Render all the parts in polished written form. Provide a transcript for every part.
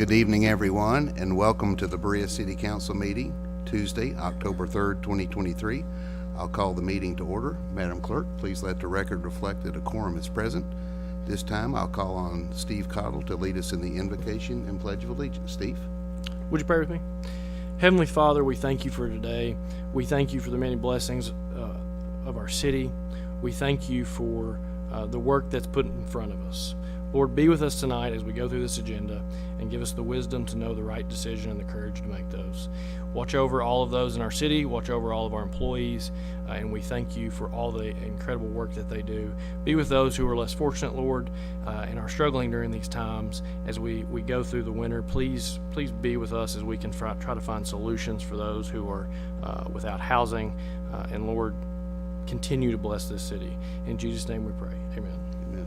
Good evening, everyone, and welcome to the Berea City Council meeting, Tuesday, October 3rd, 2023. I'll call the meeting to order. Madam Clerk, please let the record reflect that a quorum is present. This time, I'll call on Steve Cottle to lead us in the invocation and Pledge of Allegiance. Steve? Would you pray with me? Heavenly Father, we thank you for today. We thank you for the many blessings of our city. We thank you for the work that's put in front of us. Lord, be with us tonight as we go through this agenda and give us the wisdom to know the right decision and the courage to make those. Watch over all of those in our city, watch over all of our employees, and we thank you for all the incredible work that they do. Be with those who are less fortunate, Lord, and are struggling during these times as we go through the winter. Please be with us as we can try to find solutions for those who are without housing, and Lord, continue to bless this city. In Jesus' name we pray, amen. Amen.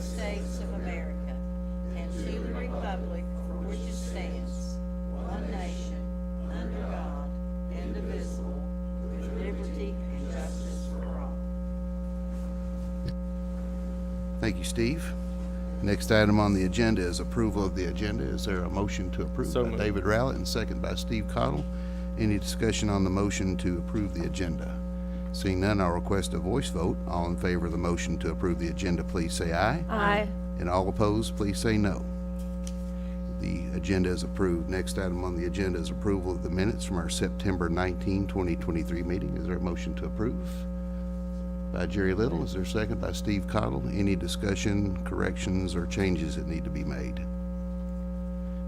States of America, and to the republic for which it stands, one nation, under God, indivisible, with liberty and justice for all. Thank you, Steve. Next item on the agenda is approval of the agenda. Is there a motion to approve? So by moved. David Rowlett and second by Steve Cottle. Any discussion on the motion to approve the agenda? Seeing none, I'll request a voice vote. All in favor of the motion to approve the agenda, please say aye. Aye. And all opposed, please say no. The agenda is approved. Next item on the agenda is approval of the minutes from our September 19, 2023 meeting. Is there a motion to approve? By Jerry Little. Is there a second by Steve Cottle? Any discussion, corrections, or changes that need to be made?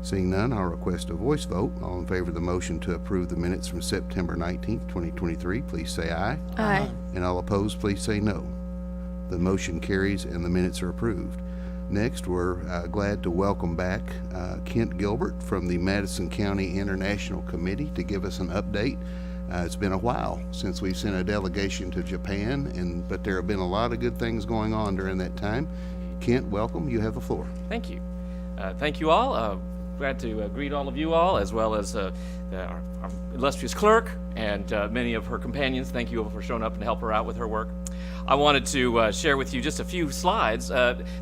Seeing none, I'll request a voice vote. All in favor of the motion to approve the minutes from September 19, 2023, please say aye. Aye. And all opposed, please say no. The motion carries and the minutes are approved. Next, we're glad to welcome back Kent Gilbert from the Madison County International Committee to give us an update. It's been a while since we've sent a delegation to Japan, but there have been a lot of good things going on during that time. Kent, welcome. You have the floor. Thank you. Thank you all. Glad to greet all of you all, as well as our illustrious clerk and many of her companions. Thank you all for showing up and help her out with her work. I wanted to share with you just a few slides.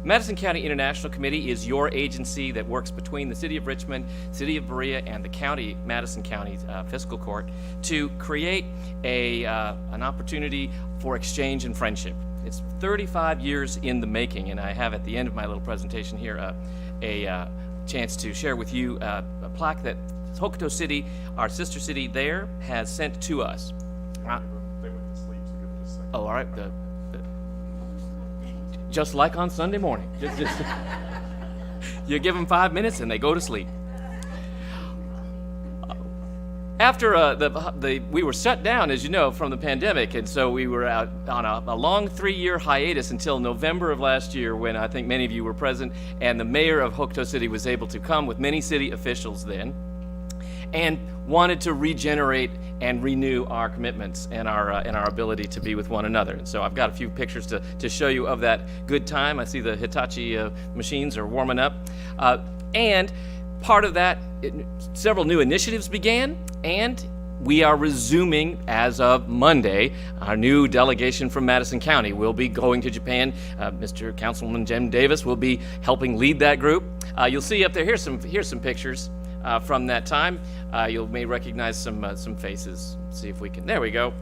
Madison County International Committee is your agency that works between the City of Richmond, City of Berea, and the county, Madison County Fiscal Court to create an opportunity for exchange and friendship. It's 35 years in the making, and I have at the end of my little presentation here a chance to share with you a plaque that Hokuto City, our sister city there, has sent to us. They went to sleep, so give it a second. Oh, all right. Just like on Sunday morning. Just you give them 5 minutes and they go to sleep. After we were shut down, as you know, from the pandemic, and so we were out on a long 3-year hiatus until November of last year, when I think many of you were present, and the mayor of Hokuto City was able to come with many city officials then, and wanted to regenerate and renew our commitments and our ability to be with one another. And so I've got a few pictures to show you of that good time. I see the Hitachi machines are warming up, and part of that, several new initiatives began, and we are resuming as of Monday. Our new delegation from Madison County will be going to Japan. Mr. Councilman Jim Davis will be helping lead that group. You'll see up there, here's some pictures from that time. You may recognize some faces. See if we can, there we go.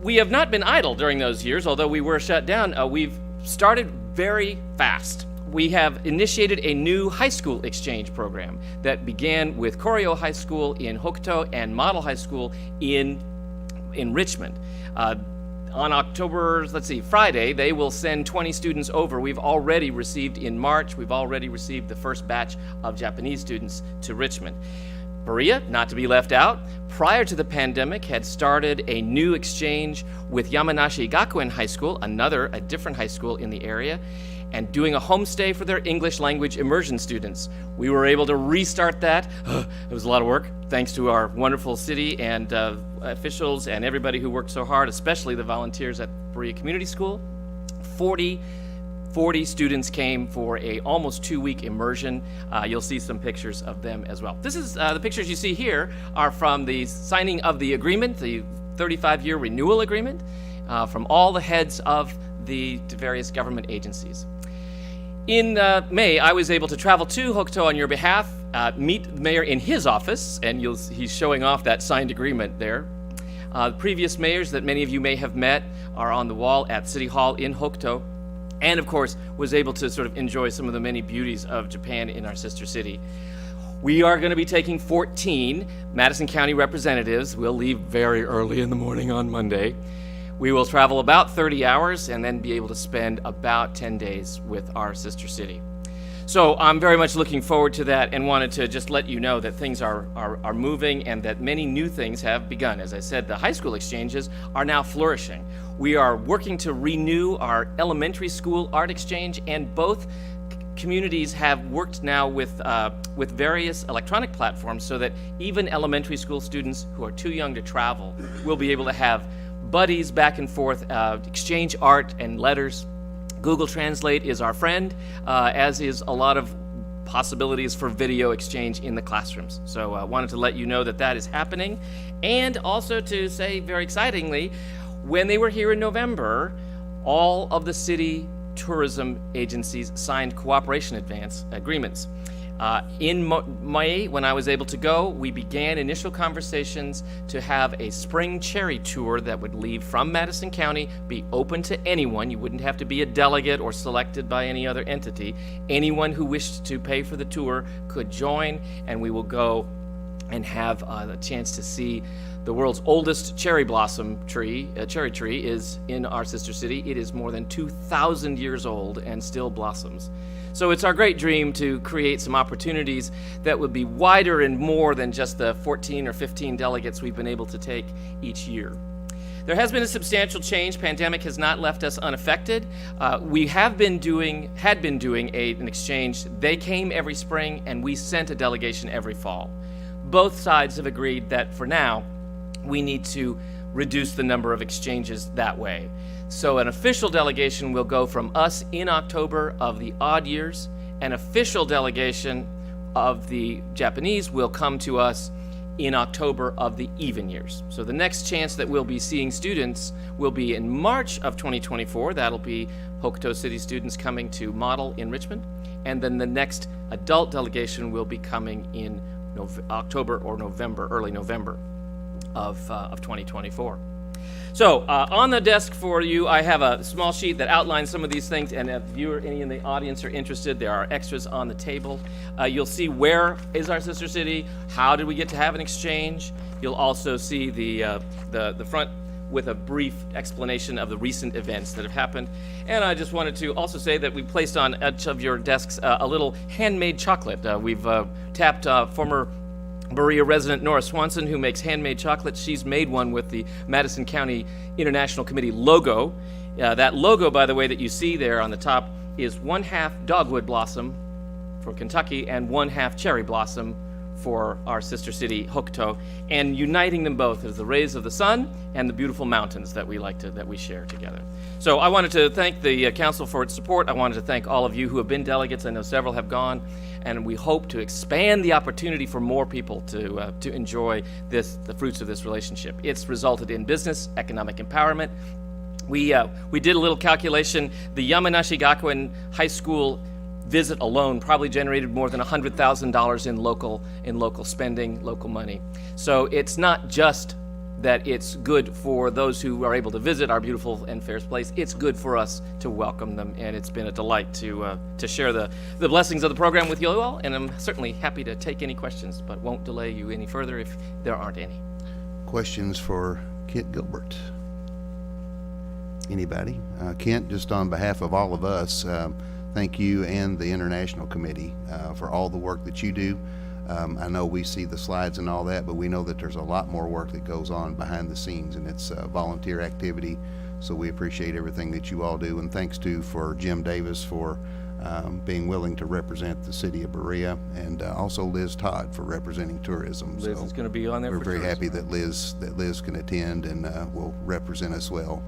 We have not been idle during those years, although we were shut down. We've started very fast. We have initiated a new high school exchange program that began with Koryo High School in Hokuto and Model High School in Richmond. On October, Friday, they will send 20 students over. We've already received in March, we've already received the first batch of Japanese students to Richmond. Berea, not to be left out, prior to the pandemic had started a new exchange with Yamanashi Gakuen High School, a different high school in the area, and doing a homestay for their English language immersion students. We were able to restart that. It was a lot of work, thanks to our wonderful city and officials and everybody who worked so hard, especially the volunteers at Berea Community School. 40 students came for a almost 2-week immersion. You'll see some pictures of them as well. This is the pictures you see here are from the signing of the agreement, the 35-year renewal agreement. from all the heads of the various government agencies. In May, I was able to travel to Hokuto on your behalf, meet the mayor in his office, and he's showing off that signed agreement there. The previous mayors that many of you may have met are on the wall at City Hall in Hokuto, and of course was able to sort of enjoy some of the many beauties of Japan in our sister city. We are going to be taking 14 Madison County representatives. We'll leave very early in the morning on Monday. We will travel about 30 hours and then be able to spend about 10 days with our sister city. So I'm very much looking forward to that and wanted to just let you know that things are moving and that many new things have begun. As I said, the high school exchanges are now flourishing. We are working to renew our elementary school art exchange, and both communities have worked now with various electronic platforms so that even elementary school students who are too young to travel will be able to have buddies back and forth, exchange art and letters. Google Translate is our friend, as is a lot of possibilities for video exchange in the classrooms. So I wanted to let you know that that is happening, and also to say very excitingly, when they were here in November, all of the city tourism agencies signed cooperation advance agreements. In May, when I was able to go, we began initial conversations to have a spring cherry tour that would leave from Madison County, be open to anyone. You wouldn't have to be a delegate or selected by any other entity. Anyone who wished to pay for the tour could join, and we will go and have a chance to see the world's oldest cherry blossom tree. Cherry tree is in our sister city. It is more than 2,000 years old and still blossoms. So it's our great dream to create some opportunities that would be wider and more than just the 14 or 15 delegates we've been able to take each year. There has been a substantial change. Pandemic has not left us unaffected. We had been doing an exchange. They came every spring, and we sent a delegation every fall. Both sides have agreed that for now, we need to reduce the number of exchanges that way. So an official delegation will go from us in October of the odd years. An official delegation of the Japanese will come to us in October of the even years. So the next chance that we'll be seeing students will be in March of 2024. That'll be Hokuto City students coming to Model in Richmond. And then the next adult delegation will be coming in October or November, early November of 2024. So on the desk for you, I have a small sheet that outlines some of these things, and if you or any in the audience are interested, there are extras on the table. You'll see where is our sister city, how did we get to have an exchange. You'll also see the front with a brief explanation of the recent events that have happened. And I just wanted to also say that we placed on each of your desks a little handmade chocolate. We've tapped former Berea resident Nora Swanson, who makes handmade chocolate. She's made one with the Madison County International Committee logo. That logo, by the way, that you see there on the top is 1/2 dogwood blossom for Kentucky and 1/2 cherry blossom for our sister city, Hokuto, and uniting them both is the rays of the sun and the beautiful mountains that we share together. So I wanted to thank the council for its support. I wanted to thank all of you who have been delegates. I know several have gone, and we hope to expand the opportunity for more people to enjoy the fruits of this relationship. It's resulted in business, economic empowerment. We did a little calculation. The Yamanashi Gakuen High School visit alone probably generated more than $100,000 in local spending, local money. So it's not just that it's good for those who are able to visit our beautiful and fair place. It's good for us to welcome them, and it's been a delight to share the blessings of the program with you all, and I'm certainly happy to take any questions, but won't delay you any further if there aren't any. Questions for Kent Gilbert? Anybody? Kent, just on behalf of all of us, thank you and the International Committee for all the work that you do. I know we see the slides and all that, but we know that there's a lot more work that goes on behind the scenes, and it's volunteer activity. So we appreciate everything that you all do, and thanks for Jim Davis for being willing to represent the city of Berea, and also Liz Todd for representing tourism. Liz is going to be on there. We're very happy that Liz can attend and will represent us well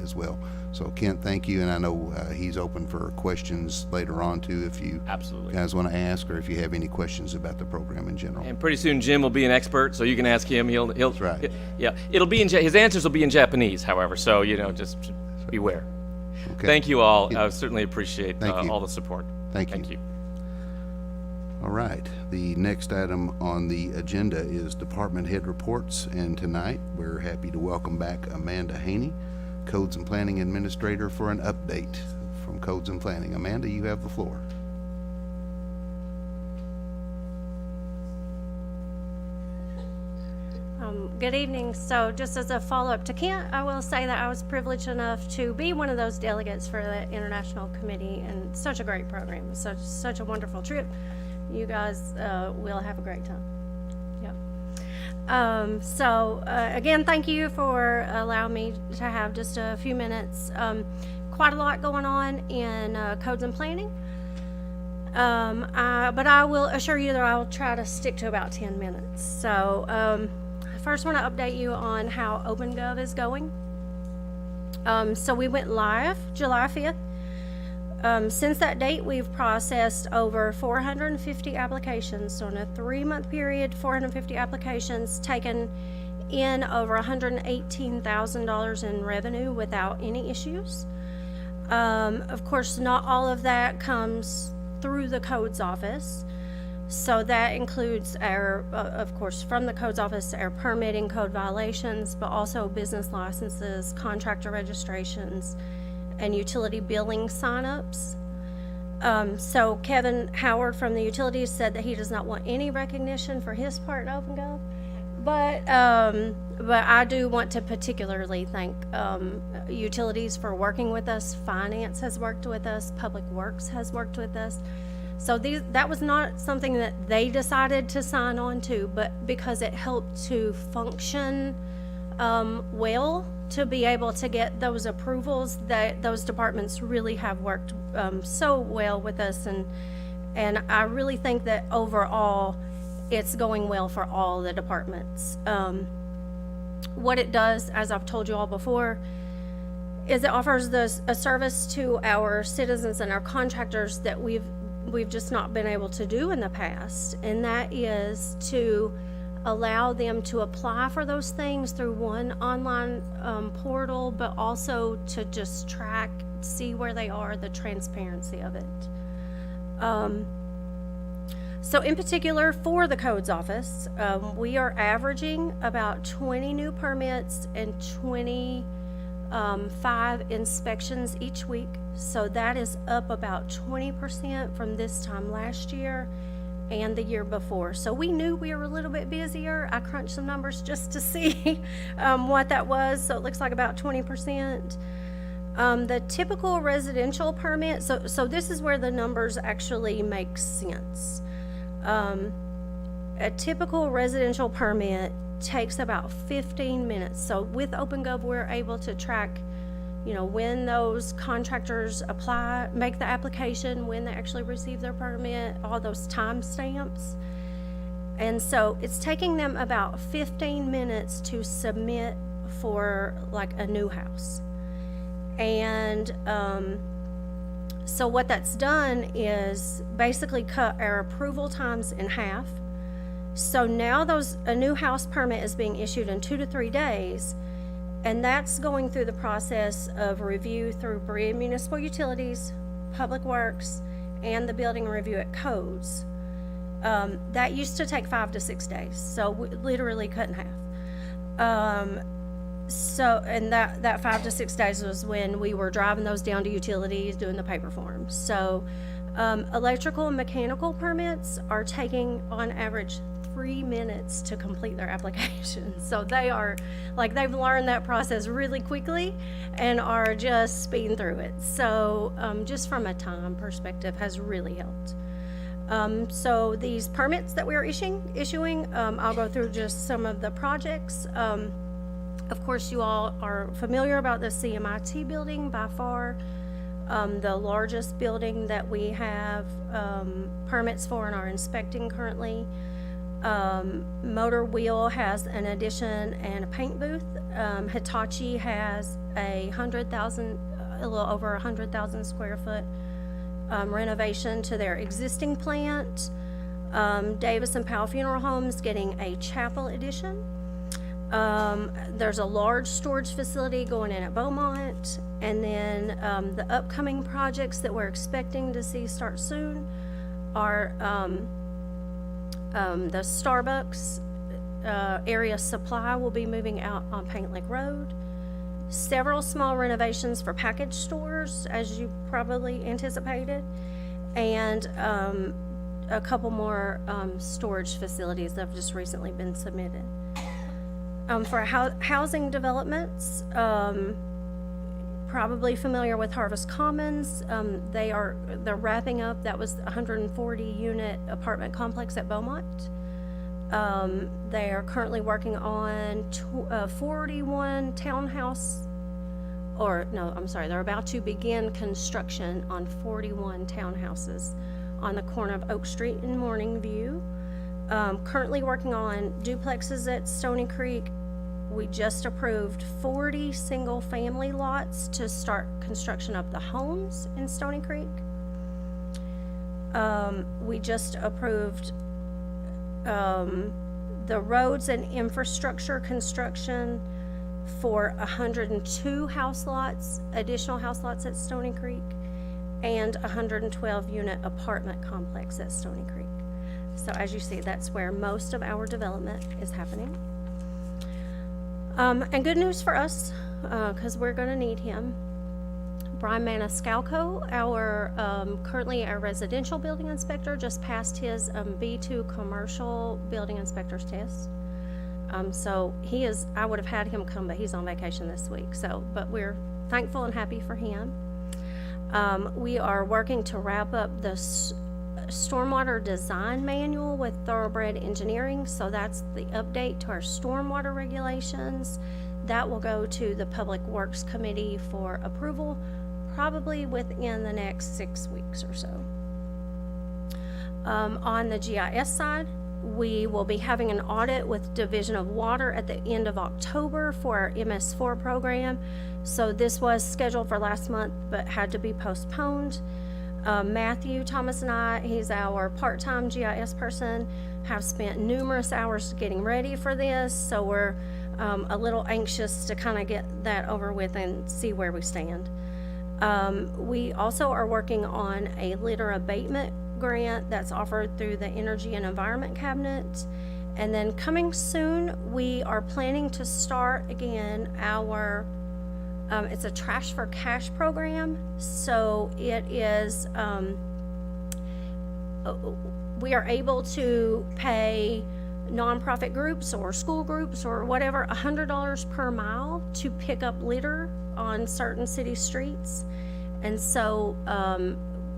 as well. So Kent, thank you, and I know he's open for questions later on too, if you Absolutely. guys want to ask, or if you have any questions about the program in general. And pretty soon Jim will be an expert, so you can ask him. He'll. That's right. Yeah, it'll be his answers will be in Japanese, however. So just beware. Okay. Thank you all. I certainly appreciate Thank you. all the support. Thank you. All right, the next item on the agenda is department head reports, and tonight we're happy to welcome back Amanda Haney, Codes and Planning Administrator, for an update from Codes and Planning. Amanda, you have the floor. Good evening. So just as a follow-up to Kent, I will say that I was privileged enough to be one of those delegates for the International Committee, and such a great program, such a wonderful trip. You guys will have a great time. Yep. Again, thank you for allowing me to have just a few minutes. Quite a lot going on in Codes and Planning. But I will assure you that I'll try to stick to about 10 minutes. So I first want to update you on how OpenGov is going. So we went live July 5th. Since that date, we've processed over 450 applications. So in a 3-month period, 450 applications, taken in over $118,000 in revenue without any issues. Of course, not all of that comes through the codes office. So that includes our, of course, from the codes office, our permitting, code violations, but also business licenses, contractor registrations, and utility billing signups. So Kevin Howard from the utilities said that he does not want any recognition for his part in OpenGov. But I do want to particularly thank utilities for working with us. Finance has worked with us. Public Works has worked with us. So that was not something that they decided to sign on to, but because it helped to function well, to be able to get those approvals, that those departments really have worked so well with us, and I really think that overall it's going well for all the departments. What it does, as I've told you all before, is it offers a service to our citizens and our contractors that we've just not been able to do in the past, and that is to allow them to apply for those things through one online portal, but also to just track, see where they are, the transparency of it. So in particular for the codes office, we are averaging about 20 new permits and 25 inspections each week. So that is up about 20% from this time last year and the year before. So we knew we were a little bit busier. I crunched some numbers just to see what that was. So it looks like about 20%. The typical residential permit, so this is where the numbers actually make sense. A typical residential permit takes about 15 minutes. So with OpenGov, we're able to track, when those contractors apply, make the application, when they actually receive their permit, all those time stamps. And so it's taking them about 15 minutes to submit for like a new house. And so what that's done is basically cut our approval times in half. So now a new house permit is being issued in 2 to 3 days, and that's going through the process of review through Berea Municipal Utilities, Public Works, and the building review at Codes. That used to take 5 to 6 days, so literally cut in half. And that 5 to 6 days was when we were driving those down to utilities, doing the paper forms. So electrical and mechanical permits are taking on average 3 minutes to complete their application. So they've learned that process really quickly and are just speeding through it. So just from a time perspective has really helped. So these permits that we're issuing, I'll go through just some of the projects. Of course, you all are familiar about the CMIT building, by far the largest building that we have permits for and are inspecting currently. Motor Wheel has an addition and a paint booth. Hitachi has a little over 100,000 square foot renovation to their existing plant. Davis and Powell Funeral Home's getting a chapel addition. There's a large storage facility going in at Beaumont, and then the upcoming projects that we're expecting to see start soon are the Starbucks area supply will be moving out on Paint Lake Road. Several small renovations for package stores, as you probably anticipated, and a couple more storage facilities that have just recently been submitted. For housing developments, probably familiar with Harvest Commons. They're wrapping up. That was a 140 unit apartment complex at Beaumont. They are currently working on 41 townhouse, they're about to begin construction on 41 townhouses on the corner of Oak Street and Morning View. Currently working on duplexes at Stony Creek. We just approved 40 single-family lots to start construction of the homes in Stony Creek. We just approved the roads and infrastructure construction for 102 house lots, additional house lots at Stony Creek, and 112 unit apartment complex at Stony Creek. So as you see, that's where most of our development is happening. And good news for us, because we're going to need him. Brian Maniscalco, currently our residential building inspector, just passed his B2 commercial building inspector's test. So he is, I would have had him come, but he's on vacation this week. But we're thankful and happy for him. We are working to wrap up the stormwater design manual with Thoroughbred Engineering. So that's the update to our stormwater regulations. That will go to the Public Works Committee for approval, probably within the next 6 weeks or so. On the GIS side, we will be having an audit with Division of Water at the end of October for our MS4 program. So this was scheduled for last month, but had to be postponed. Matthew Thomas and I, he's our part-time GIS person, have spent numerous hours getting ready for this. So we're a little anxious to kind of get that over with and see where we stand. We also are working on a litter abatement grant that's offered through the Energy and Environment Cabinet. And then coming soon, we are planning to start again our it's a Trash for Cash program. So it is, we are able to pay nonprofit groups or school groups or whatever $100 per mile to pick up litter on certain city streets. And so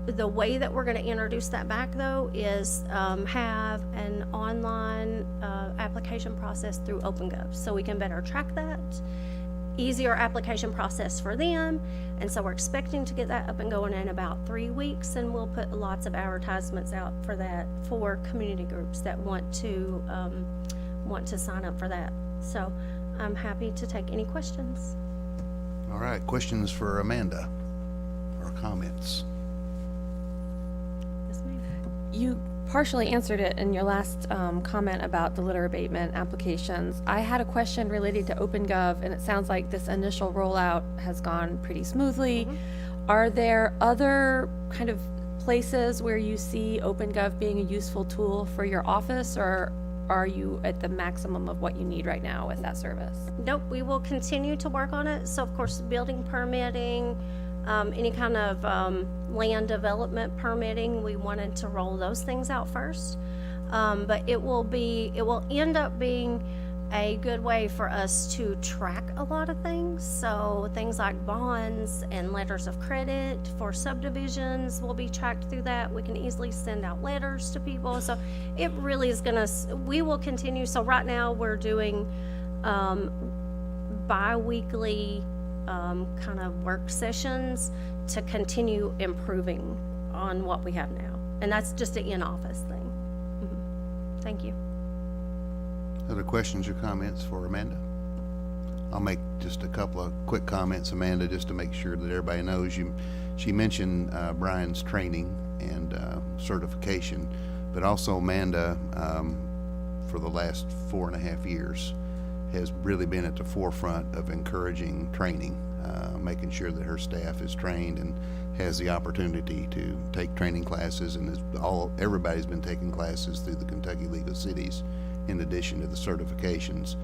the way that we're going to introduce that back, though, is have an online application process through OpenGov, so we can better track that. Easier application process for them, and so we're expecting to get that up and going in about 3 weeks, and we'll put lots of advertisements out for that for community groups that want to sign up for that. So I'm happy to take any questions. All right, questions for Amanda or comments? Yes, ma'am. You partially answered it in your last comment about the litter abatement applications. I had a question related to OpenGov, and it sounds like this initial rollout has gone pretty smoothly. Are there other kind of places where you see OpenGov being a useful tool for your office, or are you at the maximum of what you need right now with that service? Nope, we will continue to work on it. So of course, building permitting, any kind of land development permitting, we wanted to roll those things out first. But it will end up being a good way for us to track a lot of things. So things like bonds and letters of credit for subdivisions will be tracked through that. We can easily send out letters to people. So it really is we will continue. So right now we're doing bi-weekly kind of work sessions to continue improving on what we have now. And that's just an in-office thing. Thank you. Other questions or comments for Amanda? I'll make just a couple of quick comments, Amanda, just to make sure that everybody knows. She mentioned Brian's training and certification, but also Amanda, for the last 4.5 years, has really been at the forefront of encouraging training, making sure that her staff is trained and has the opportunity to take training classes, and everybody's been taking classes through the Kentucky League of Cities in addition to the certifications.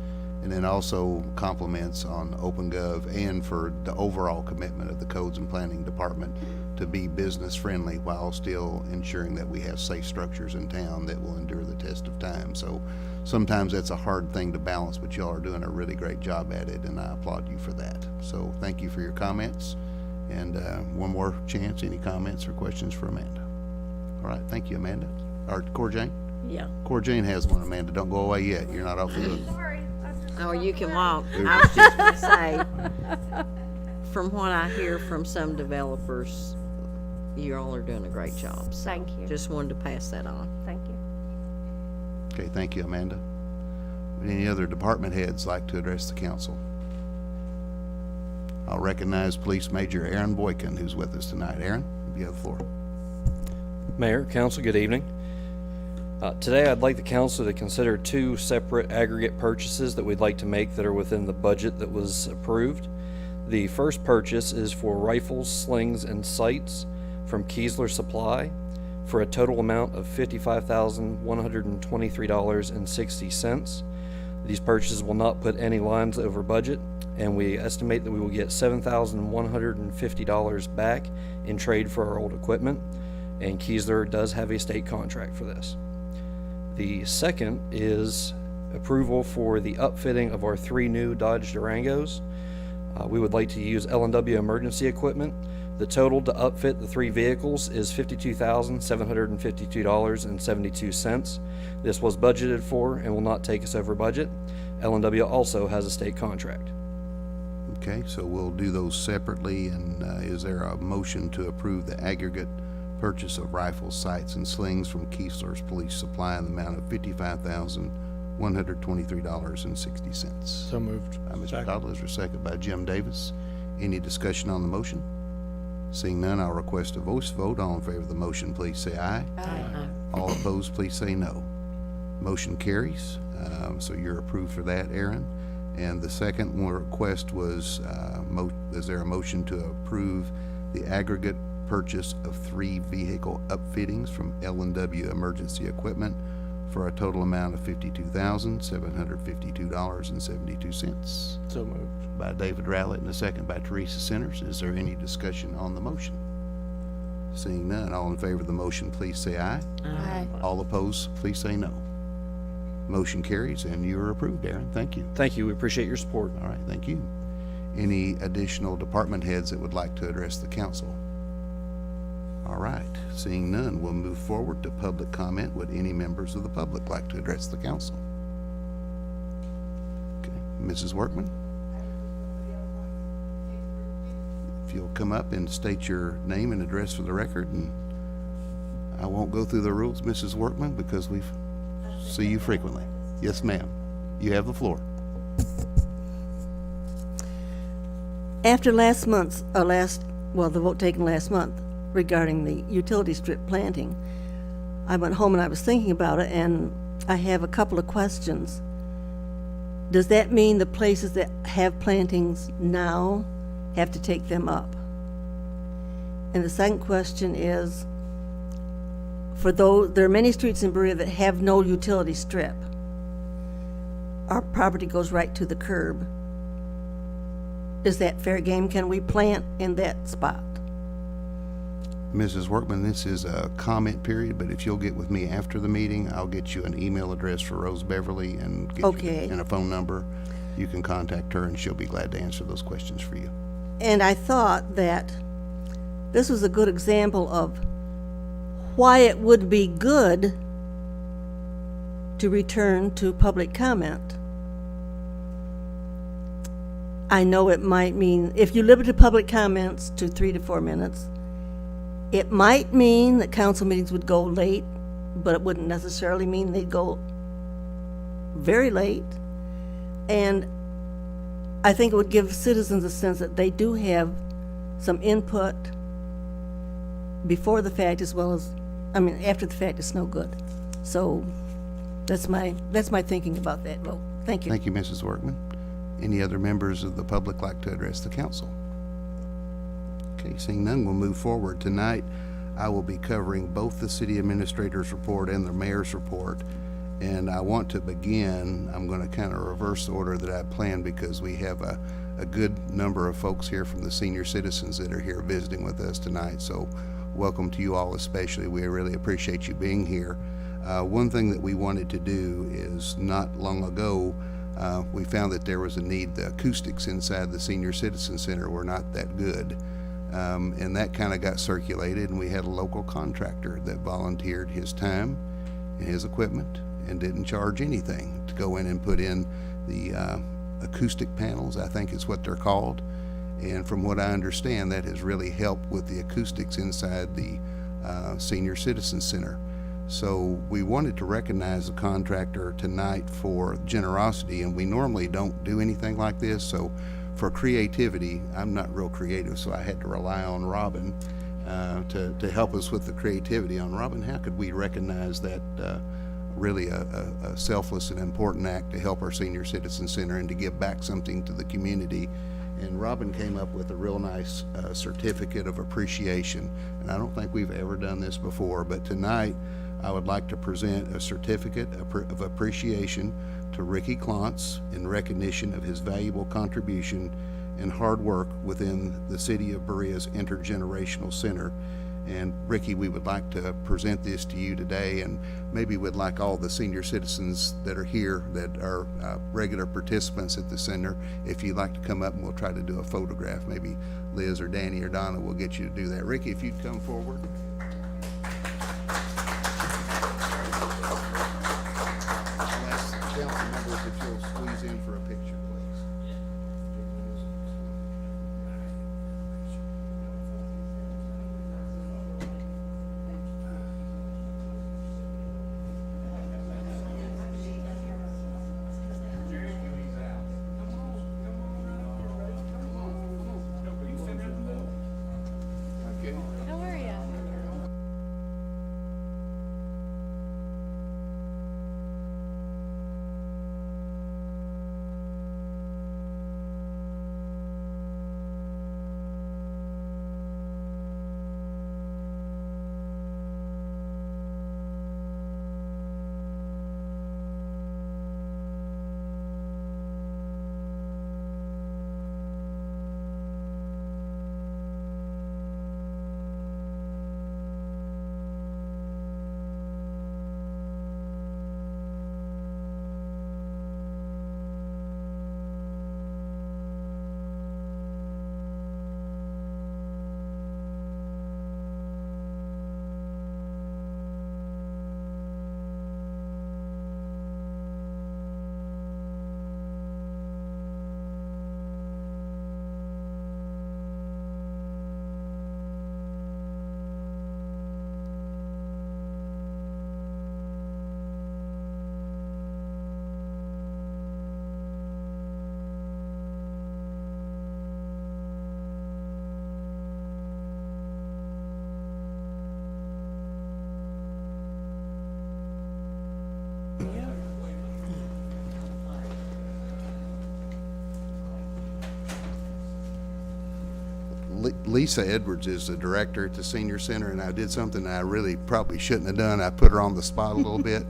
And then also compliments on OpenGov and for the overall commitment of the Codes and Planning Department to be business friendly while still ensuring that we have safe structures in town that will endure the test of time. So sometimes that's a hard thing to balance, but y'all are doing a really great job at it, and I applaud you for that. So thank you for your comments. And one more chance, any comments or questions for Amanda? All right, thank you, Amanda. Or Cora Jane? Yeah. Cora Jane has one, Amanda. Don't go away yet. You're not off the hook. Oh, you can walk. I was just gonna say, from what I hear from some developers, you all are doing a great job. So Thank you. just wanted to pass that on. Thank you. Okay, thank you, Amanda. Would any other department heads like to address the council? I'll recognize Police Major Aaron Boykin, who's with us tonight. Aaron, you have the floor. Mayor, council, good evening. Today I'd like the council to consider 2 separate aggregate purchases that we'd like to make that are within the budget that was approved. The first purchase is for rifles, slings, and sights from Keesler Supply for a total amount of $55,123.60. These purchases will not put any lines over budget, and we estimate that we will get $7,150 back in trade for our old equipment, and Keesler does have a state contract for this. The second is approval for the upfitting of our 3 new Dodge Durangos. We would like to use L&W emergency equipment. The total to upfit the 3 vehicles is $52,752.72. This was budgeted for and will not take us over budget. L&W also has a state contract. Okay, so we'll do those separately, and is there a motion to approve the aggregate purchase of rifles, sights, and slings from Keesler's Police Supply in the amount of $55,123.60? So moved. By Mr. Codler, second by Jim Davis. Any discussion on the motion? Seeing none, I'll request a voice vote. All in favor of the motion, please say aye. Aye. All opposed, please say no. Motion carries. So you're approved for that, Aaron. And the second one request was, is there a motion to approve the aggregate purchase of 3 vehicle upfittings from L&W Emergency Equipment for a total amount of $52,752.72? So moved. By David Rowlett and a second by Teresa Centers. Is there any discussion on the motion? Seeing none, all in favor of the motion, please say aye. Aye. All opposed, please say no. Motion carries, and you are approved, Aaron. Thank you. Thank you. We appreciate your support. All right, thank you. Any additional department heads that would like to address the council? All right, seeing none, we'll move forward to public comment. Would any members of the public like to address the council? Okay, Mrs. Workman? If you'll come up and state your name and address for the record, and I won't go through the rules, Mrs. Workman, because we see you frequently. Yes, ma'am. You have the floor. After last month's, the vote taken last month regarding the utility strip planting, I went home and I was thinking about it, and I have a couple of questions. Does that mean the places that have plantings now have to take them up? And the second question is, for those, there are many streets in Berea that have no utility strip. Our property goes right to the curb. Is that fair game? Can we plant in that spot? Mrs. Workman, this is a comment period, but if you'll get with me after the meeting, I'll get you an email address for Rose Beverly and get Okay. you and a phone number. You can contact her and she'll be glad to answer those questions for you. And I thought that this was a good example of why it would be good to return to public comment. I know it might mean, if you limit public comments to 3 to 4 minutes, it might mean that council meetings would go late, but it wouldn't necessarily mean they'd go very late. And I think it would give citizens a sense that they do have some input before the fact as well as, after the fact, it's no good. So that's my thinking about that vote. Thank you. Thank you, Mrs. Workman. Any other members of the public like to address the council? Okay, seeing none, we'll move forward. Tonight, I will be covering both the city administrator's report and the mayor's report. And I want to begin, I'm going to kind of reverse the order that I planned because we have a good number of folks here from the senior citizens that are here visiting with us tonight. So welcome to you all especially. We really appreciate you being here. One thing that we wanted to do is not long ago, we found that there was a need. The acoustics inside the Senior Citizen Center were not that good. And that kind of got circulated, and we had a local contractor that volunteered his time and his equipment and didn't charge anything to go in and put in the acoustic panels, I think is what they're called. And from what I understand, that has really helped with the acoustics inside the Senior Citizen Center. So we wanted to recognize the contractor tonight for generosity, and we normally don't do anything like this. So for creativity, I'm not real creative, so I had to rely on Robin to help us with the creativity. On Robin, how could we recognize that really a selfless and important act to help our Senior Citizen Center and to give back something to the community? And Robin came up with a real nice certificate of appreciation. And I don't think we've ever done this before, but tonight I would like to present a certificate of appreciation to Ricky Klontz in recognition of his valuable contribution and hard work within the City of Berea's Intergenerational Center. And Ricky, we would like to present this to you today, and maybe we'd like all the senior citizens that are here that are regular participants at the center, if you'd like to come up and we'll try to do a photograph. Maybe Liz or Danny or Donna will get you to do that. Ricky, if you'd come forward. I'll ask council members if you'll squeeze in for a picture, please. Okay. How are you? Lisa Edwards is the director at the Senior Center, and I did something I really probably shouldn't have done. I put her on the spot a little bit,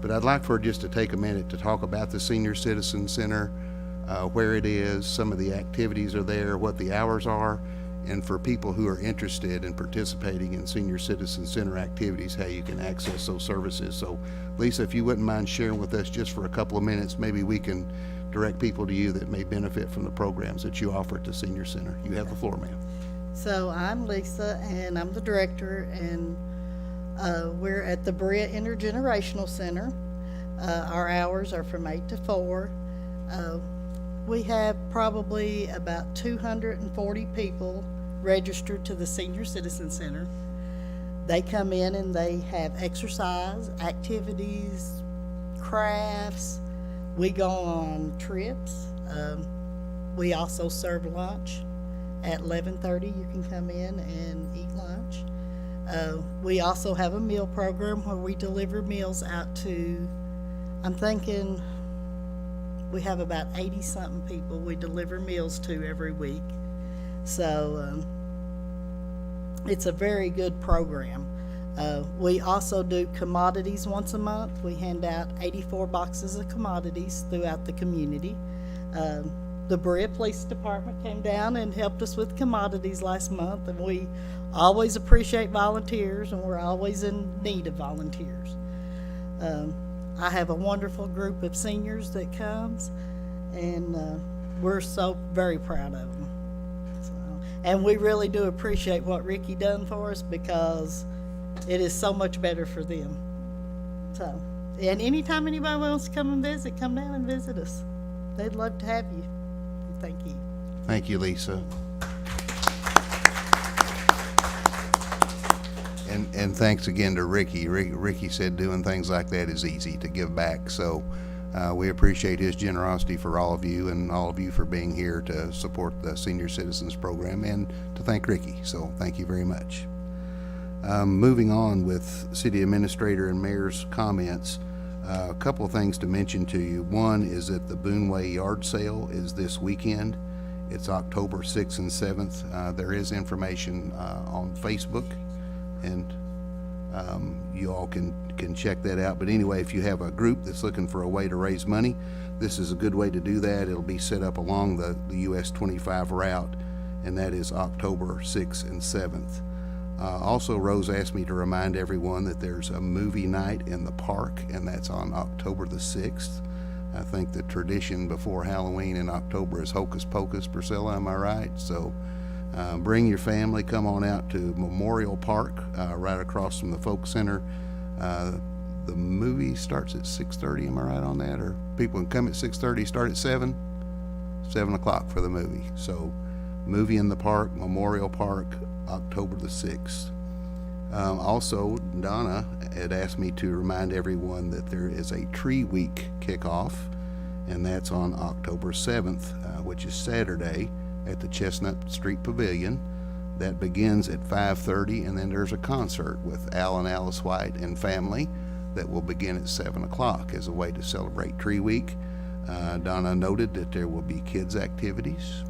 but I'd like for her just to take a minute to talk about the Senior Citizen Center, where it is, some of the activities are there, what the hours are, and for people who are interested in participating in Senior Citizen Center activities, how you can access those services. So Lisa, if you wouldn't mind sharing with us just for a couple of minutes, maybe we can direct people to you that may benefit from the programs that you offer at the Senior Center. You have the floor, ma'am. So I'm Lisa, and I'm the director, and we're at the Berea Intergenerational Center. Our hours are from 8 to 4. We have probably about 240 people registered to the Senior Citizen Center. They come in and they have exercise, activities, crafts, We go on trips. We also serve lunch. At 11:30, you can come in and eat lunch. We also have a meal program where we deliver meals out to, I'm thinking, we have about 80-something people we deliver meals to every week. So it's a very good program. We also do commodities once a month. We hand out 84 boxes of commodities throughout the community. The Berea Police Department came down and helped us with commodities last month, and we always appreciate volunteers, and we're always in need of volunteers. I have a wonderful group of seniors that comes, and we're so very proud of them. So, and we really do appreciate what Ricky done for us, because it is so much better for them. So, and anytime anybody wants to come and visit, come down and visit us. They'd love to have you. Thank you. Thank you, Lisa. And thanks again to Ricky. Ricky said doing things like that is easy, to give back. So we appreciate his generosity for all of you, and all of you for being here to support the Senior Citizens Program, and to thank Ricky. So thank you very much. Moving on with City Administrator and Mayor's comments. A couple of things to mention to you. One is that the Boonway Yard Sale is this weekend. It's October 6th and 7th. There is information on Facebook, and you all can check that out. But anyway, if you have a group that's looking for a way to raise money, this is a good way to do that. It'll be set up along the US 25 route, and that is October 6th and 7th. Also, Rose asked me to remind everyone that there's a movie night in the park, and that's on October the 6th. I think the tradition before Halloween in October is Hocus Pocus, Priscilla, am I right? So bring your family, come on out to Memorial Park, right across from the Folk Center. The movie starts at 6:30, am I right on that? Or people can come at 6:30, start at 7? 7 o'clock for the movie. So movie in the park, Memorial Park, October the 6th. Also, Donna had asked me to remind everyone that there is a Tree Week kickoff, and that's on October 7th, which is Saturday, at the Chestnut Street Pavilion. That begins at 5:30, and then there's a concert with Al and Alice White and family that will begin at 7 o'clock as a way to celebrate Tree Week. Donna noted that there will be kids' activities,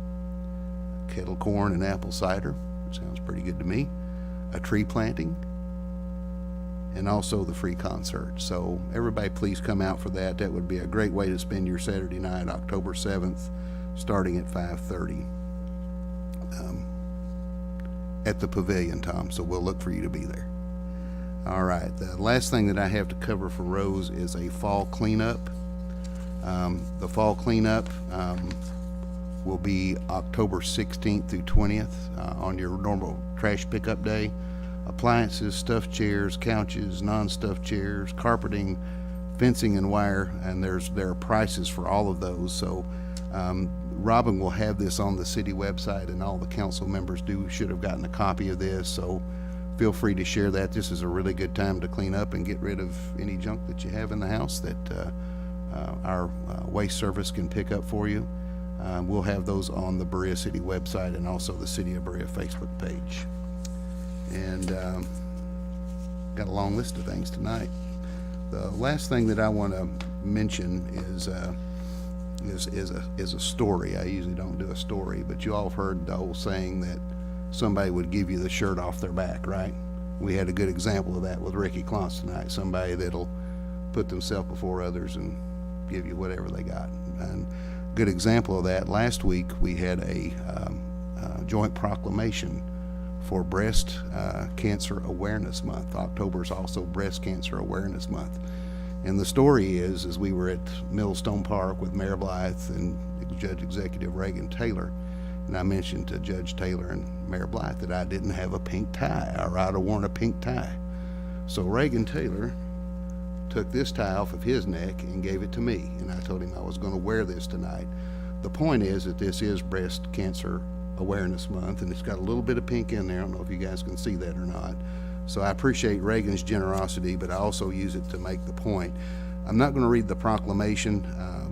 kettle corn and apple cider, sounds pretty good to me, a tree planting, and also the free concert. So everybody please come out for that. That would be a great way to spend your Saturday night, October 7th, starting at 5:30 at the pavilion, Tom. So we'll look for you to be there. All right, the last thing that I have to cover for Rose is a fall cleanup. The fall cleanup will be October 16th through 20th on your normal trash pickup day. Appliances, stuffed chairs, couches, non-stuffed chairs, carpeting, fencing and wire, and there are prices for all of those. So Robin will have this on the city website, and all the council members should have gotten a copy of this. So feel free to share that. This is a really good time to clean up and get rid of any junk that you have in the house that our waste service can pick up for you. We'll have those on the Berea City website and also the City of Berea Facebook page. And got a long list of things tonight. The last thing that I want to mention is a story. I usually don't do a story, but you all have heard the old saying that somebody would give you the shirt off their back, right? We had a good example of that with Ricky Klontz tonight. Somebody that'll put themselves before others and give you whatever they got. And good example of that, last week we had a joint proclamation for Breast Cancer Awareness Month. October is also Breast Cancer Awareness Month. And the story is we were at Millstone Park with Mayor Blythe and Judge Executive Reagan Taylor, and I mentioned to Judge Taylor and Mayor Blythe that I didn't have a pink tie, or I'd have worn a pink tie. So Reagan Taylor took this tie off of his neck and gave it to me, and I told him I was going to wear this tonight. The point is that this is Breast Cancer Awareness Month, and it's got a little bit of pink in there. I don't know if you guys can see that or not. So I appreciate Reagan's generosity, but I also use it to make the point. I'm not going to read the proclamation,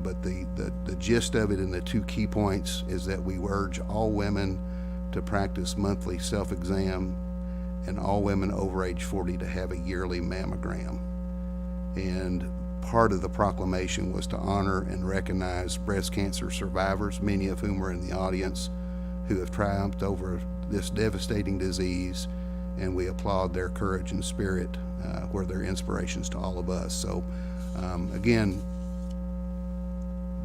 But the gist of it and the two key points is that we urge all women to practice monthly self-exam and all women over age 40 to have a yearly mammogram. And part of the proclamation was to honor and recognize breast cancer survivors, many of whom are in the audience, who have triumphed over this devastating disease, and we applaud their courage and spirit, where they're inspirations to all of us. So again,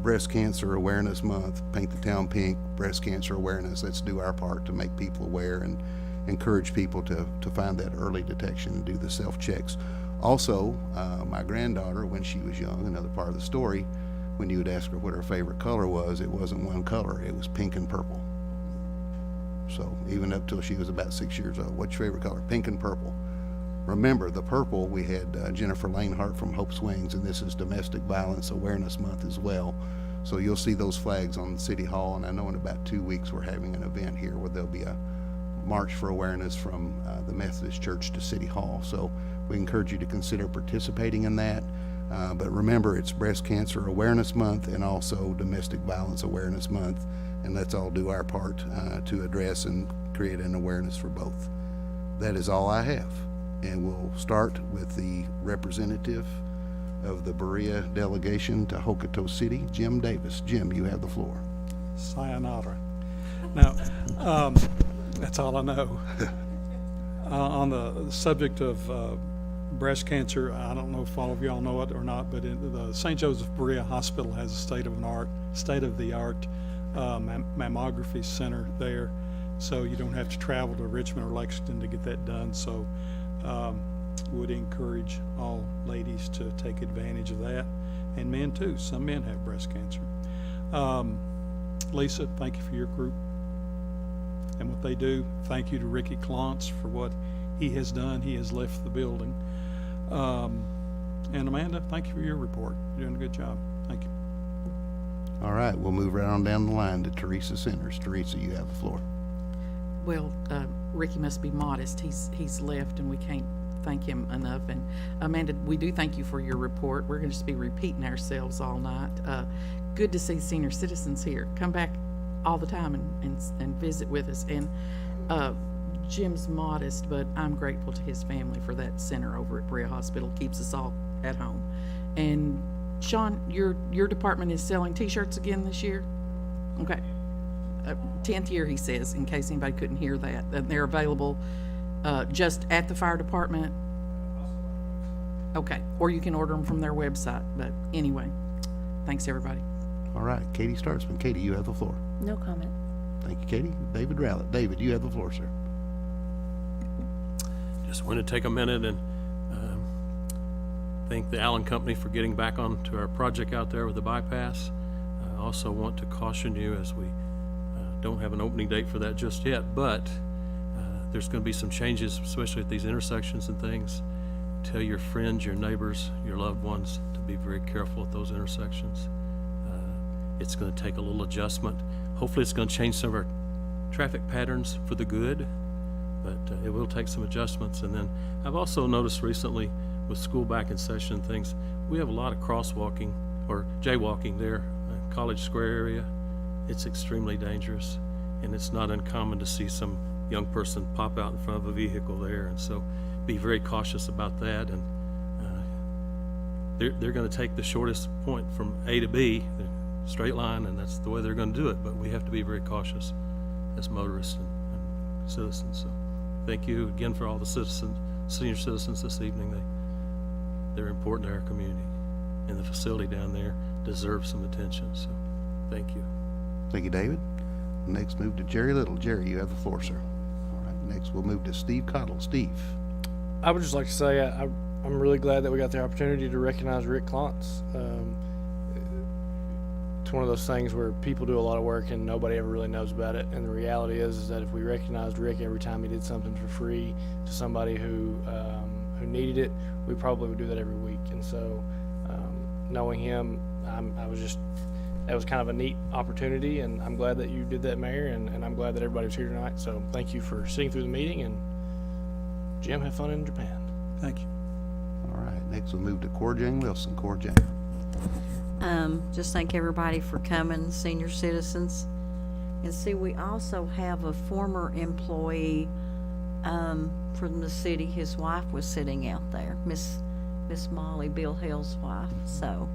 Breast Cancer Awareness Month, Paint the Town Pink, breast cancer awareness. Let's do our part to make people aware and encourage people to find that early detection and do the self-checks. Also, my granddaughter, when she was young, another part of the story, when you would ask her what her favorite color was, it wasn't one color, it was pink and purple. So even up till she was about 6 years old, what's your favorite color? Pink and purple. Remember, the purple, we had Jennifer Lanehart from Hope's Wings, and this is Domestic Violence Awareness Month as well. So you'll see those flags on City Hall, and I know in about 2 weeks we're having an event here where there'll be a March for Awareness from the Methodist Church to City Hall. So we encourage you to consider participating in that. But remember, it's Breast Cancer Awareness Month and also Domestic Violence Awareness Month, and let's all do our part to address and create an awareness for both. That is all I have. And we'll start with the representative of the Berea delegation to Hokuto City, Jim Davis. Jim, you have the floor. Sayonara. Now, that's all I know. On the subject of breast cancer, I don't know if all of y'all know it or not, but the St. Joseph Berea Hospital has a state-of-the-art mammography center there, so you don't have to travel to Richmond or Lexington to get that done. So would encourage all ladies to take advantage of that, and men too. Some men have breast cancer. Lisa, thank you for your group and what they do. Thank you to Ricky Klontz for what he has done. He has left the building. And Amanda, thank you for your report. You're doing a good job. Thank you. All right, we'll move right on down the line to Teresa Centers. Teresa, you have the floor. Well, Ricky must be modest. He's left, and we can't thank him enough. And Amanda, we do thank you for your report. We're going to just be repeating ourselves all night. Good to see senior citizens here. Come back all the time and visit with us. And Jim's modest, but I'm grateful to his family for that center over at Berea Hospital. Keeps us all at home. And Sean, your department is selling T-shirts again this year? Okay. 10th year, he says, in case anybody couldn't hear that. They're available just at the fire department? Okay, or you can order them from their website. But anyway, thanks, everybody. All right, Katie Startzman. Katie, you have the floor. No comment. Thank you, Katie. David Rowlett. David, you have the floor, sir. Just want to take a minute and thank the Allen Company for getting back onto our project out there with the bypass. I also want to caution you, as we don't have an opening date for that just yet, but there's going to be some changes, especially at these intersections and things. Tell your friends, your neighbors, your loved ones to be very careful at those intersections. It's going to take a little adjustment. Hopefully it's going to change some of our traffic patterns for the good, but it will take some adjustments. And then I've also noticed recently with school back in session and things, we have a lot of crosswalking or jaywalking there, College Square area. It's extremely dangerous, and it's not uncommon to see some young person pop out in front of a vehicle there, and so be very cautious about that. And they're going to take the shortest point from A to B, straight line, and that's the way they're going to do it, but we have to be very cautious as motorists and citizens. So thank you again for all the senior citizens this evening. They're important to our community, and the facility down there deserves some attention, so thank you. Thank you, David. Next, move to Jerry Little. Jerry, you have the floor, sir. All right, next we'll move to Steve Cottle. Steve. I would just like to say I'm really glad that we got the opportunity to recognize Rick Klontz. It's one of those things where people do a lot of work and nobody ever really knows about it. And the reality is that if we recognized Rick every time he did something for free to somebody who needed it, we probably would do that every week. And so knowing him, that was kind of a neat opportunity, and I'm glad that you did that, Mayor, and I'm glad that everybody was here tonight. So thank you for sitting through the meeting, and Jim, have fun in Japan. Thank you. All right, next we'll move to Korjang Wilson. Korjang. Just thank everybody for coming, senior citizens. And see, we also have a former employee, from the city. His wife was sitting out there, Miss Molly, Bill Hill's wife. So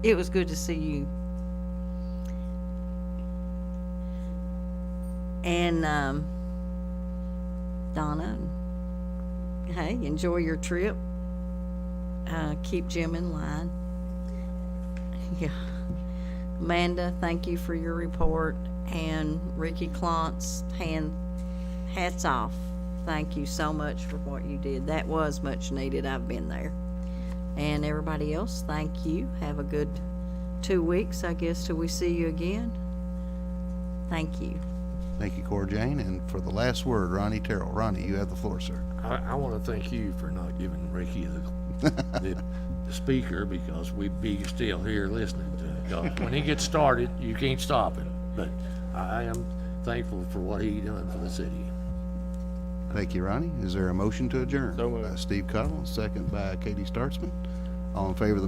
it was good to see you. And, Donna, hey, enjoy your trip. Keep Jim in line. Yeah. Amanda, thank you for your report. And Ricky Klontz, hats off. Thank you so much for what you did. That was much needed. I've been there. And everybody else, thank you. Have a good 2 weeks, I guess, till we see you again. Thank you. Thank you, Cora Jane. And for the last word, Ronnie Terrell. Ronnie, you have the floor, sir. I want to thank you for not giving Ricky the speaker, because we'd be still here listening to it. 'Cause when he gets started, you can't stop him. But I am thankful for what he done for the city. Thank you, Ronnie. Is there a motion to adjourn? So moved. By Steve Cottle, second by Katie Startzman. All in favor of the